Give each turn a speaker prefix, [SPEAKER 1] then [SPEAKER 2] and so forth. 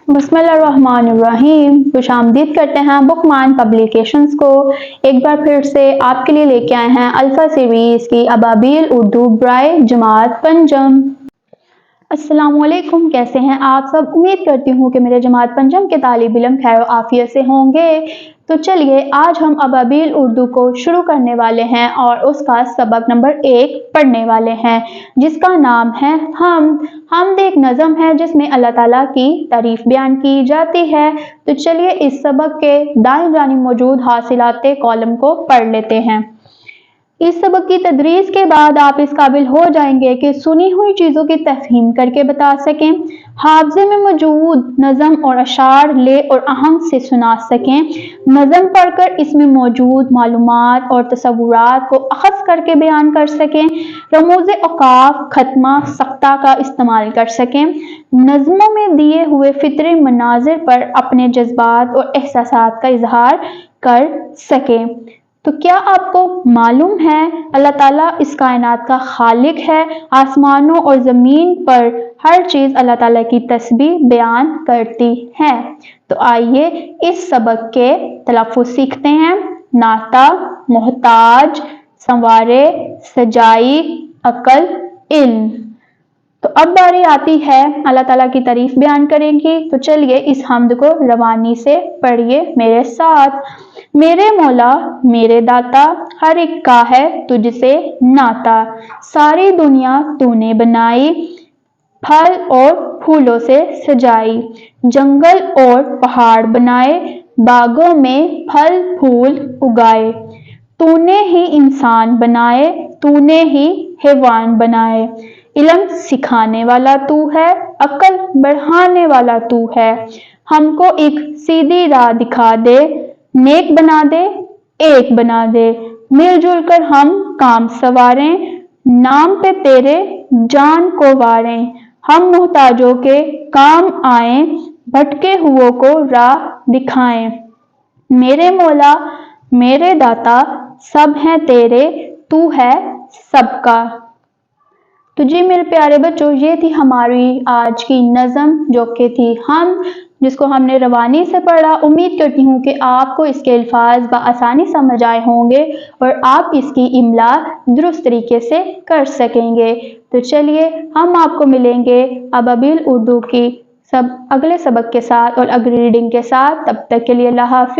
[SPEAKER 1] بسم اللہ الرحمن الرحیم۔ خوش آمدید کرتے ہیں بکمان پبلیکیشنز کو۔ ایک بار پھر سے آپ کے لیے لے کے آئے ہیں الفا سیریز کی ابابیل اردو برائے جماعت پنجم۔ السلام علیکم، کیسے ہیں آپ سب؟ امید کرتی ہوں کہ میرے جماعت پنجم کے طالب علم خیر و عافیت سے ہوں گے۔ تو چلیے آج ہم ابابیل اردو کو شروع کرنے والے ہیں اور اس کا سبق نمبر 1 پڑھنے والے ہیں، جس کا نام ہے حمد۔ حمد ایک نظم ہے جس میں اللہ تعالیٰ کی تعریف بیان کی جاتی ہے۔ تو چلیے اس سبق کے دائیں جانب موجود حاصلات کالم کو پڑھ لیتے ہیں۔ اس سبق کی تدریس کے بعد آپ اس قابل ہو جائیں گے کہ سنی ہوئی چیزوں کی تفہیم کر کے بتا سکیں، حافظے میں موجود نظم اور اشعار لے اور آہنگ سے سنا سکیں، نظم پڑھ کر اس میں موجود معلومات اور تصورات کو اخذ کر کے بیان کر سکیں، رموز اوقاف، ختمہ، سقطہ کا استعمال کر سکیں، نظموں میں دیے ہوئے فطری مناظر پر اپنے جذبات اور احساسات کا اظہار کر سکیں۔ تو کیا آپ کو معلوم ہے اللہ تعالیٰ اس کائنات کا خالق ہے؟ آسمانوں اور زمین پر ہر چیز اللہ تعالیٰ کی تسبیح بیان کرتی ہے۔ تو آئیے اس سبق کے تلفظ سیکھتے ہیں۔ نعتہ، محتاج، سنوارے، سجائی، عقل، علم۔ تو اب باری آتی ہے اللہ تعالیٰ کی تعریف بیان کریں گی۔ تو چلیے اس حمد کو روانی سے پڑھیے میرے ساتھ۔ میرے مولا میرے داتا، ہر ایک کا ہے تجھ سے ناتا، ساری دنیا تو نے بنائی، پھل اور پھولوں سے سجائی، جنگل اور پہاڑ بنائے، باغوں میں پھل پھول اگائے، تو نے ہی انسان بنائے، تو نے ہی حیوان بنائے، علم سکھانے والا تو ہے، عقل بڑھانے والا تو ہے، ہم کو ایک سیدھی راہ دکھا دے، نیک بنا دے، ایک بنا دے، مل جل کر ہم کام سنواریں، نام پہ تیرے جان کو واریں، ہم محتاجوں کے کام آئیں، بھٹکے ہوئوں کو راہ دکھائیں۔ میرے مولا میرے داتا، سب ہیں تیرے، تو ہے سب کا۔ تو جی میرے پیارے بچوں، یہ تھی ہماری آج کی نظم جو کہ تھی حمد، جس کو ہم نے روانی سے پڑھا۔ امید کرتی ہوں کہ آپ کو اس کے الفاظ بآسانی سمجھ آئے ہوں گے اور آپ اس کی املا درست طریقے سے کر سکیں گے۔ تو چلیے ہم آپ کو ملیں گے ابابیل اردو کی اگلے سبق کے ساتھ اور اگلی ریڈنگ کے ساتھ۔ تب تک کے لیے اللہ حافظ۔